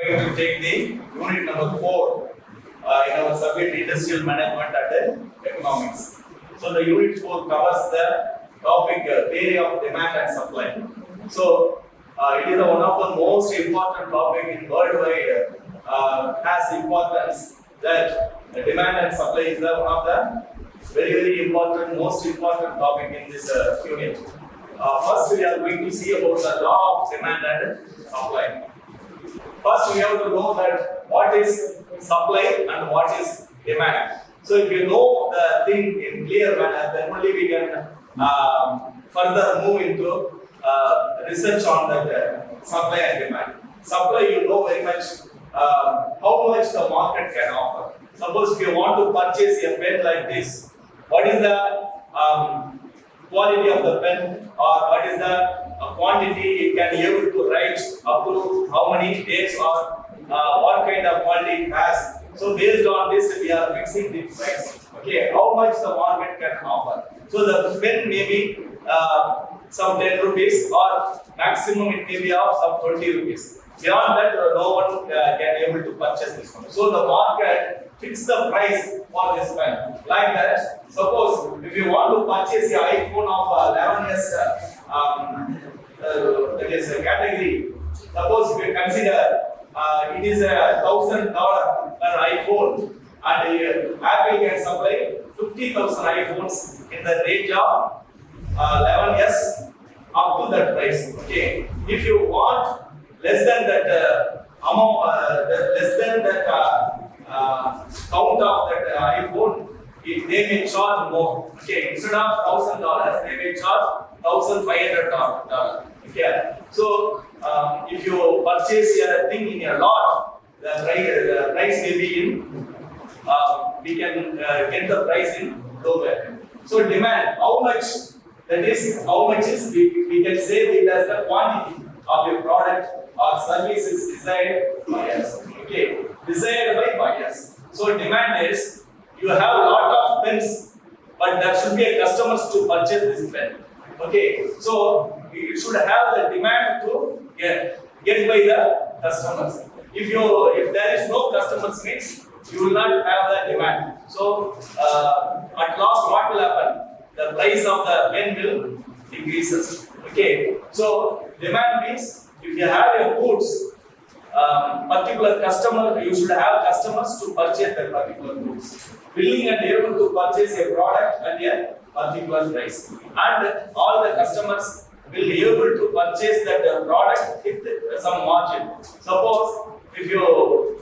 going to take the unit number 4 in our subject industrial management and economics. So the unit 4 covers the topic theory of demand and supply. So it is one of the most important topic in worldwide has importance that the demand and supply is one of the very important, most important topic in this unit. First, we are going to see about the law of demand and supply. First, we have to know that what is supply and what is demand. So, if you know the thing in clear manner, then only we can further move into research on that supply and demand. Supply, you know very much how much the market can offer. Suppose if you want to purchase a pen like this, what is the quality of the pen, or what is the quantity it can able to write up to how many days, or what kind of quality it has. So based on this we are fixing the price. Okay, how much the market can offer. So the pen may be some 10 rupees, or maximum it may be of some 20 rupees. Beyond that, no one can able to purchase this one. So the market fix the price for this pen. Like that, suppose if you want to purchase an iPhone of 11s, that is a category. Suppose if you consider it is $1,000 per iPhone, and Apple can supply 50,000 iPhones in the range of 11s up to that price. Okay, if you want less than that amount, less than that count of that iPhone, they may charge more. Okay, instead of $1,000, they may charge $1,500. Okay, so if you purchase a thing in a lot, the price may be in. We can get the price in lower. So demand, how much? That is, how much is we can say it as the quantity of your product or service is desired by us. Okay, desired by buyers. So demand is, you have a lot of pens, but there should be a customers to purchase this pen. Okay, so you should have the demand to get by the customers. If there is no customers means you will not have the demand. So at last what will happen? The price of the pen will increases. Okay, so demand means if you have a goods, particular customer, you should have customers to purchase that particular goods. Willing and able to purchase a product at a particular price, and all the customers will be able to purchase that product with some margin. Suppose if you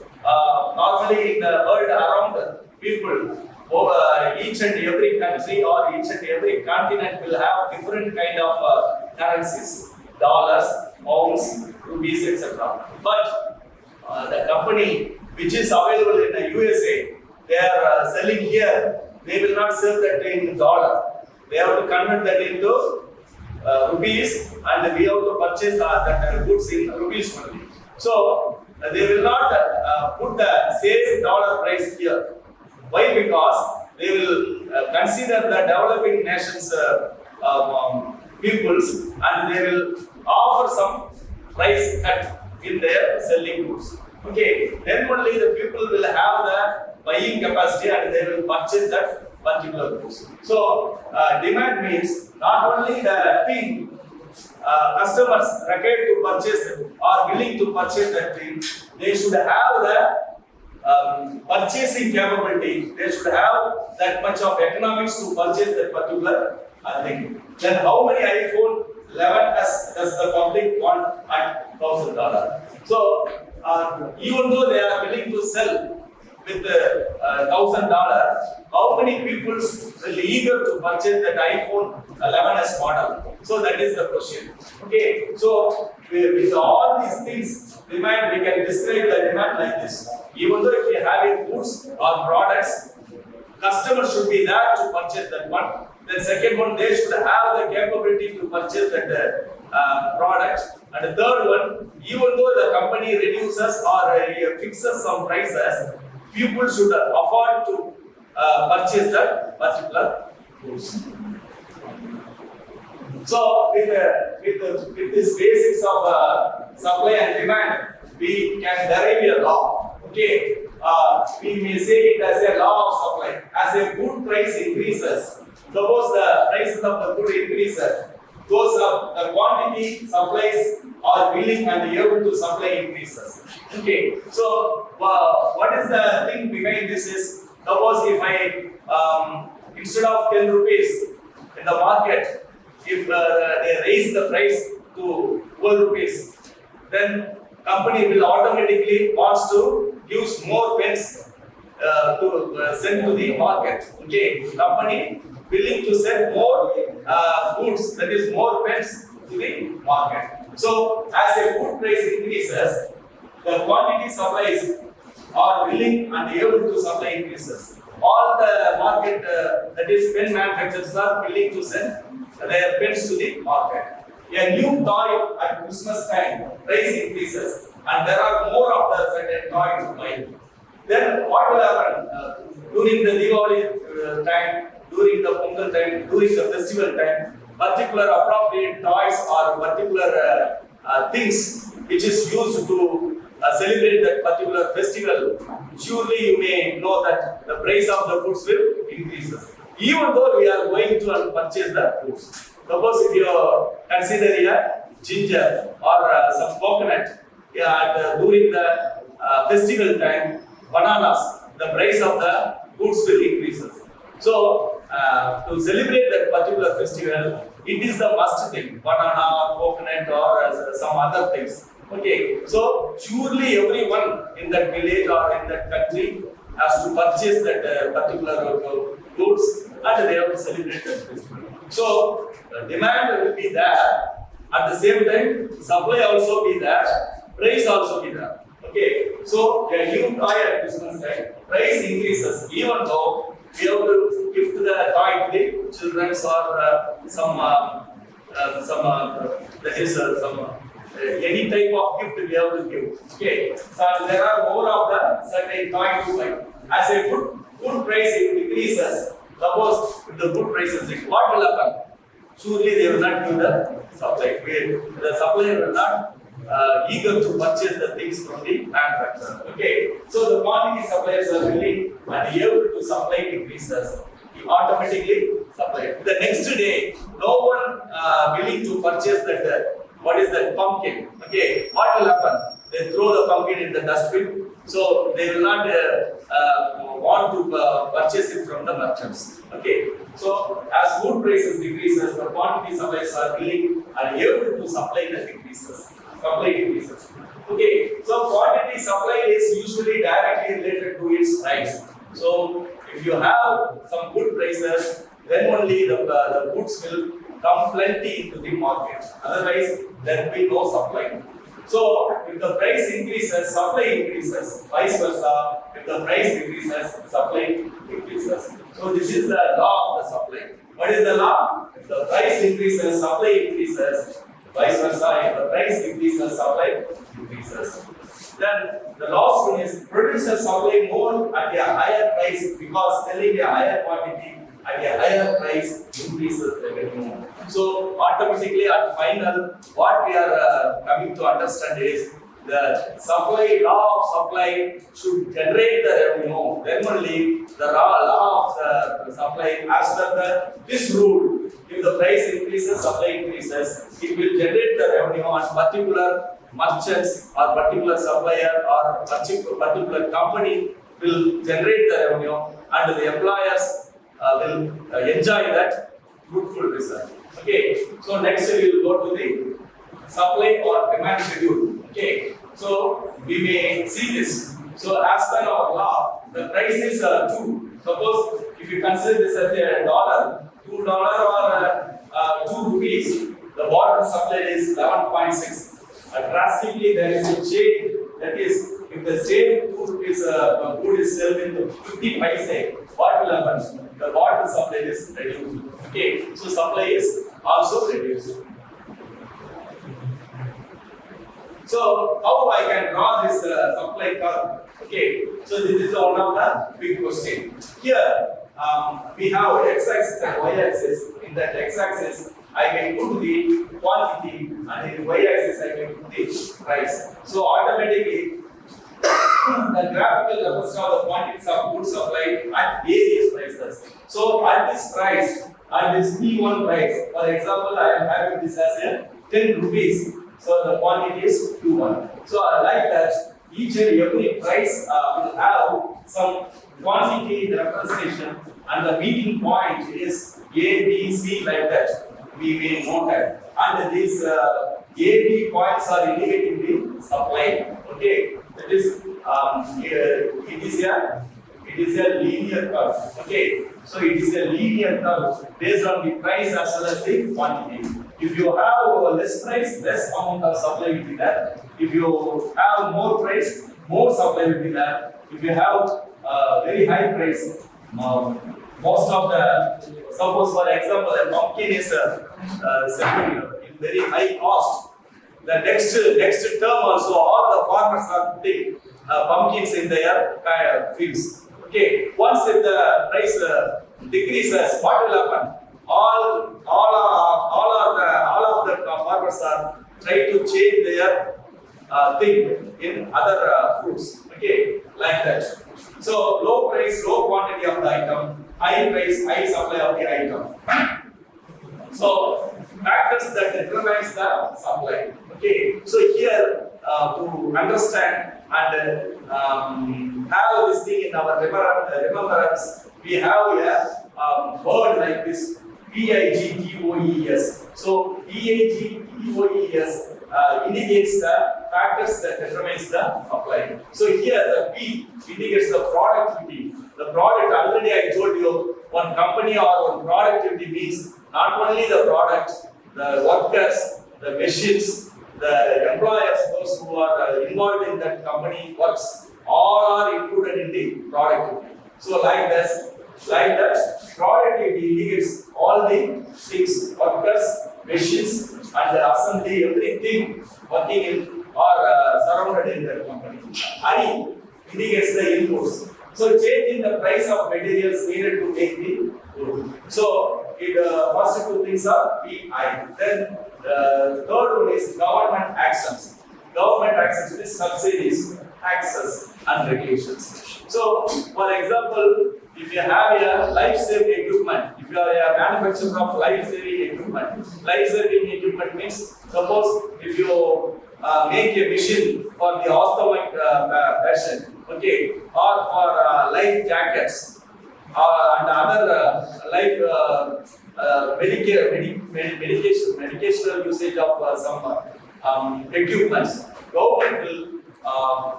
normally in the world around people over each and every country or each and every continent will have different kind of currencies, dollars, pounds, rupees, etc. But the company which is available in the USA, they are selling here, they will not sell that in dollar. They have to convert that into rupees, and we have to purchase that goods in rupees only. So they will not put the same dollar price here. Why? Because they will consider the developing nations peoples, and they will offer some price cut in their selling goods. Okay, then only the people will have the buying capacity and they will purchase that particular goods. So demand means not only the thing customers required to purchase or willing to purchase that thing, they should have the purchasing capability. They should have that much of economics to purchase that particular thing. Then how many iPhone 11s does the public want at $1,000? So even though they are willing to sell with $1,000, how many people will be eager to purchase that iPhone 11s model? So that is the question. Okay, so with all these things, demand, we can describe the demand like this. Even though if you have a goods or products, customers should be there to purchase that one. The second one, they should have the capability to purchase that product. And the third one, even though the company reduces or fixes some prices, people should afford to purchase that particular goods. So with this basics of supply and demand, we can derive a law. Okay, we may say it as a law of supply. As a good price increases, suppose the prices of the good increases, goes up, the quantity supplies are willing and able to supply increases. Okay, so what is the thing behind this is, suppose if I instead of 10 rupees in the market, if they raise the price to 12 rupees, then company will automatically wants to use more pens to send to the market. Okay, company willing to send more goods, that is more pens to the market. So as a food price increases, the quantity supplies are willing and able to supply increases. All the market, that is pen manufacturers, are willing to send their pens to the market. A new toy at Christmas time, price increases, and there are more of the certain toy to buy. Then what will happen during the Diwali time, during the Pongal time, during the festival time? Particular appropriate toys or particular things which is used to celebrate that particular festival. Surely you may know that the price of the goods will increase. Even though we are going to purchase the goods. Suppose if you consider here ginger or some coconut, during the festival time, bananas, the price of the goods will increase. So, to celebrate that particular festival, it is the must thing, banana or coconut or some other things. Okay, so surely everyone in that village or in that country has to purchase that particular goods and they have to celebrate that festival. So, demand will be there. At the same time, supply also be there, price also be there. Okay, so a new toy at Christmas time, price increases even though we have to gift the toy to the children or some any type of gift we have to give. Okay, so there are more of the certain toy to buy. As a good price increases, suppose if the good price is what will happen? Surely they will not give the supply. The supplier will not eager to purchase the things from the manufacturer. Okay, so the quantity suppliers are willing and able to supply increases. You automatically supply. The next day, no one willing to purchase that. What is that pumpkin? Okay, what will happen? They throw the pumpkin in the dustbin. So they will not want to purchase it from the merchants. Okay, so as food prices decreases, the quantity suppliers are willing and able to supply the increases. Supply increases. Okay, so quantity supply is usually directly related to its price. So if you have some good prices, then only the goods will come plenty into the market. Otherwise, there will be no supply. So if the price increases, supply increases. Vice versa, if the price increases, supply increases. So this is the law of the supply. What is the law? If the price increases, supply increases. Vice versa, if the price increases, supply increases. Then the last one is producers supply more at a higher price because selling a higher quantity at a higher price increases revenue. So automatically at final, what we are coming to understand is the supply law of supply should generate the revenue. Then only the law of the supply, as per this rule, if the price increases, supply increases, it will generate the revenue on particular merchants or particular supplier or particular company will generate the revenue and the employers will enjoy that fruitful result. Okay, so next we will go to the supply or demand schedule. Okay, so we may see this. So as per our law, the price is 2. Suppose if you consider this as a dollar, $2 or 2 rupees, the water supply is 11.6. Drastically there is a change, that is, if the same 2 rupees good is sold in 50 paise, what will happen? The water supply is reduced. Okay, so supply is also reduced. So how I can draw this supply curve? Okay, so this is one of the big question. Here we have x-axis and y-axis. In that x-axis, I can put the quantity, and in the y-axis, I can put the price. So automatically the graphical represents the quantities of goods supplied at various prices. So at this price, at this P1 price, for example, I am having this as a 10 rupees. So the quantity is Q1. So I like that each and every price will have some quantity in the representation, and the meeting point is A, B, C, like that. We may note that. And these A, B points are indicating the supply. Okay, that is it is a linear curve. Okay, so it is a linear curve based on the price as well as the quantity. If you have a less price, less amount of supply will be there. If you have more price, more supply will be there. If you have very high price, most of the, suppose for example, a pumpkin is selling in very high cost. The next term also, all the farmers are putting pumpkins in their fields. Okay, once if the price decreases, what will happen? All of the farmers are trying to change their thing in other fruits. Okay, like that. So low price, low quantity of the item, high price, high supply of the item. So factors that determines the supply. Okay, so here to understand and have this thing in our remembrance, we have a word like this, PIGTOES. So PIGTOES indicates the factors that determines the supply. So here the P indicates the productivity. The product, already I told you, one company or one productivity means not only the product, the workers, the machines, the employers, those who are involved in that company works, all are included in the productivity. So like that, productivity indicates all the things, workers, machines, and the assembly, everything working in or surrounded in that company. I indicates the inputs. So change in the price of materials needed to make the good. So first two things are PI. Then the third one is government actions. Government actions is subsidies, taxes, and regulations. So, for example, if you have a life-saving equipment, if you are a manufacturer of life-saving equipment means, suppose if you make a machine for the asthmatic patient, okay, or for life jackets, and other life medicational usage of some equipments, government will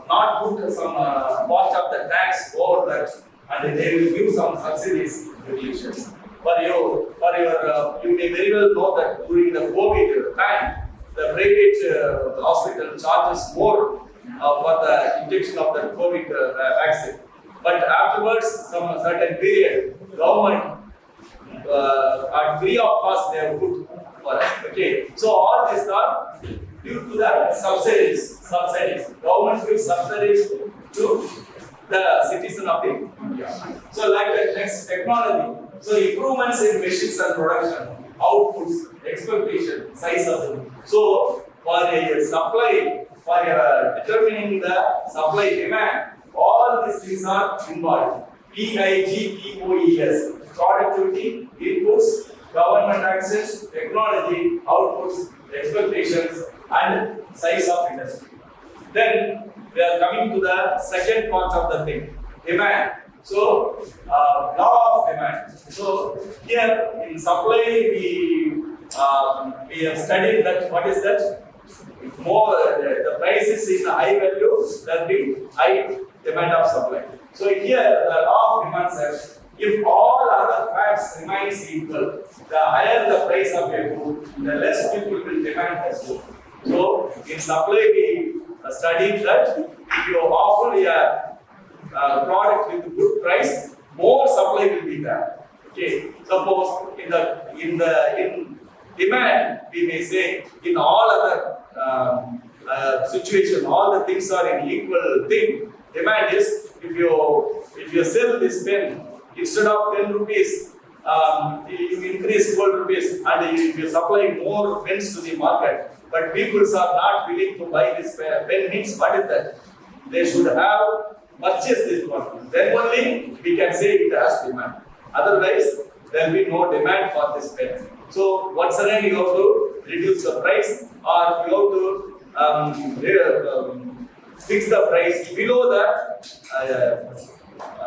not put some part of the tax over that, and they will give some subsidies regulations. You may very well know that during the COVID time, the private hospital charges more for the injection of the COVID vaccine. But afterwards, some certain period, government at free of cost they have put for us. Okay, so all these are due to the subsidies. Government gives subsidies to the citizen of the India. So like the next technology. So improvements in machines and production, outputs, expectation, size of them. So for a supply, for determining the supply demand, all these things are involved. PIGTOES, productivity, inputs, government access, technology, outputs, expectations, and size of industry. Then we are coming to the second part of the thing, demand. So, law of demand. So here in supply we have studied that what is that? If more the price is in high value, there will be high demand of supply. So here the law of demand says, if all other facts remains equal, the higher the price of a good, the less people will demand that good. So in supply we studied that if you offer a product with good price, more supply will be there. Okay. Suppose in demand we may say in all other situation, all the things are in equal thing. Demand is if you sell this pen instead of 10 rupees, you increase 12 rupees and you supply more pens to the market, but people are not willing to buy this pen. Pen means what is that? They should have purchased this one. Then only we can say it has demand. Otherwise, there will be no demand for this pen. So once again, you have to reduce the price, or you have to fix the price below the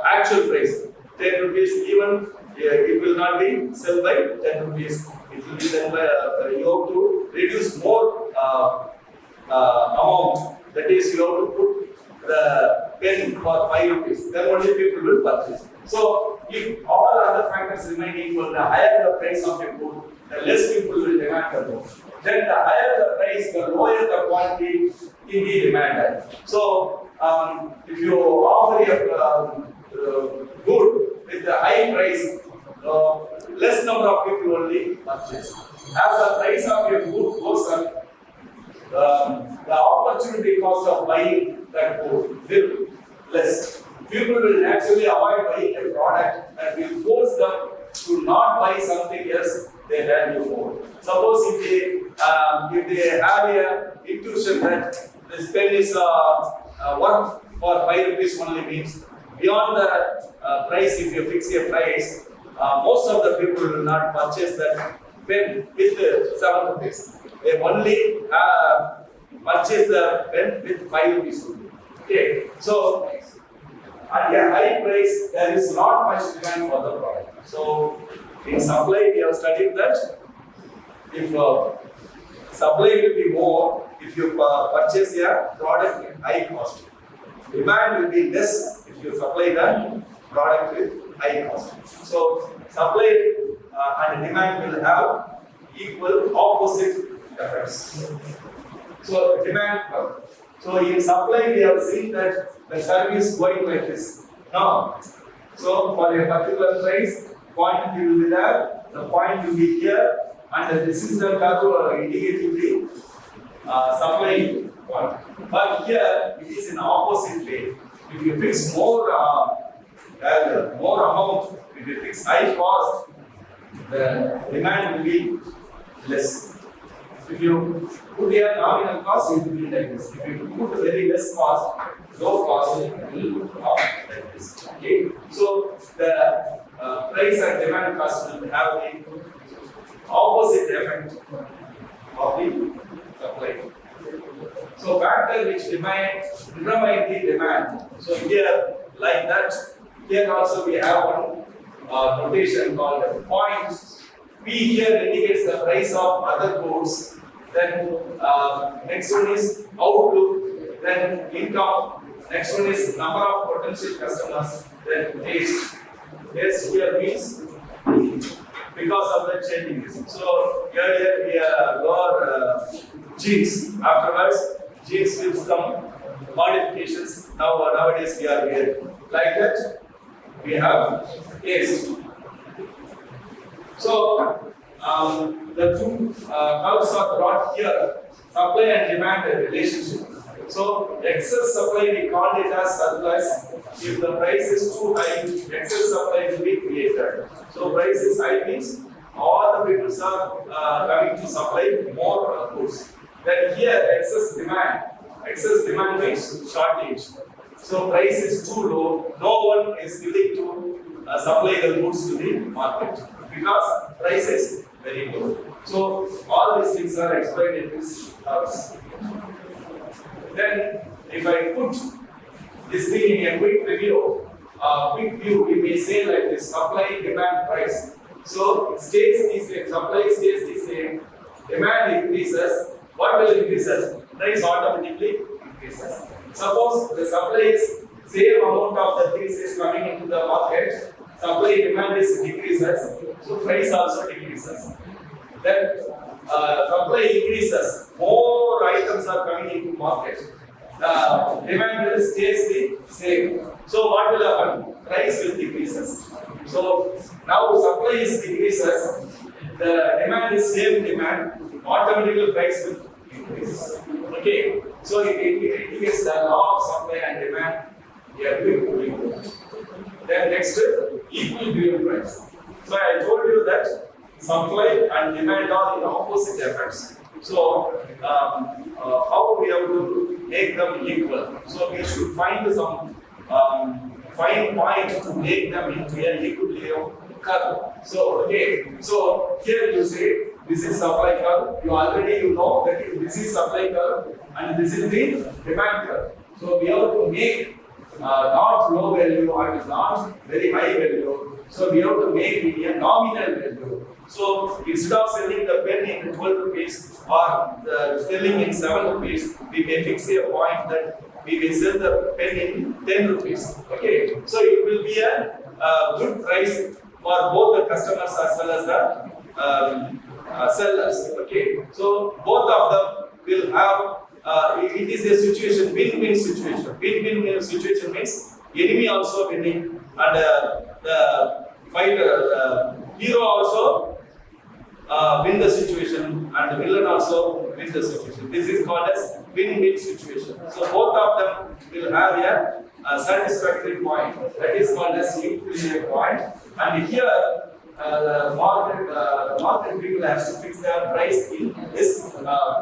actual price. 10 rupees, even it will not be sold by 10 rupees. It will be sold by, you have to reduce more amount. That is, you have to put the pen for 5 rupees. Then only people will purchase. So, if all other factors remain equal, the higher the price of a good, the less people will demand the good. Then the higher the price, the lower the quantity in the demand. So, if you offer a good with the high price, less number of people only purchase. As the price of your good goes up, the opportunity cost of buying that good will less. People will actually avoid buying a product and will force them to not buy something else they value more. Suppose if they have a intuition that this pen is worth for 5 rupees only, means beyond the price, if you fix a price, most of the people will not purchase that pen with 7 rupees. They only purchase the pen with 5 rupees. Okay, so at a high price, there is not much demand for the product. So in supply, we have studied that if supply will be more, if you purchase a product at high cost, demand will be less if you supply the product with high cost. So supply and demand will have equal opposite effects. So demand. So in supply, we have seen that the service going like this. Now, so for a particular price, quantity will be there, the point will be here, and this is the curve indicating the supply point. But here it is in opposite way. If you fix more amount, if you fix high cost, the demand will be less. If you put a nominal cost, it will be like this. If you put a very less cost, low cost, it will up like this. Okay. So the price and demand cost will have the opposite effect of the supply. So factor which determine the demand. So here, like that, here also we have one notation called points. P here indicates the price of other goods. Then next one is outlook. Then income. Next one is number of potential customers. Then taste. Taste here means because of the changing. So earlier we got genes. Afterwards, genes with some modifications. Nowadays we are here. Like that, we have taste. So the two curves are brought here, supply and demand relationship. So excess supply we call it as surplus. If the price is too high, excess supply will be created. So price is high means all the people are coming to supply more goods. Then here excess demand. Excess demand means shortage. So price is too low. No one is willing to supply the goods to the market because price is very low. So all these things are explained in this house. Then if I put this thing in a quick review, we may say like this: supply, demand, price. So it stays the same, supply stays the same, demand increases. What will increases? Price automatically increases. Suppose the supply is same amount of the things is coming into the market, supply demand is decreases, so price also decreases. Then supply increases, more items are coming into market. Demand will stays the same. So what will happen? Price will decreases. So now supply is decreases, the demand is same demand, automatically price will increase. Okay, so it indicates the law of supply and demand. Then next, equilibrium price. So I told you that supply and demand are in opposite effects. So how we have to make them equal? So we should find some fine point to make them into an equilibrium curve. So okay, so here you say this is supply curve. You already know that this is supply curve and this is the demand curve. So we have to make not low value and not very high value. So we have to make it a nominal value. So instead of selling the pen in 12 rupees or selling in 7 rupees, we may fix a point that we will sell the pen in 10 rupees. Okay, so it will be a good price for both the customers as well as the sellers. Okay, so both of them will have. It is a situation, win-win situation. Win-win situation means enemy also winning and the fighter, hero also win the situation and the villain also win the situation. This is called as win-win situation. So both of them will have a satisfactory point. That is called as equilibrium point. And here the market people have to fix their price in this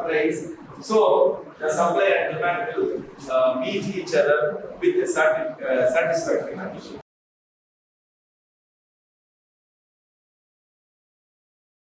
price. So the supply and demand will meet each other with a satisfactory condition.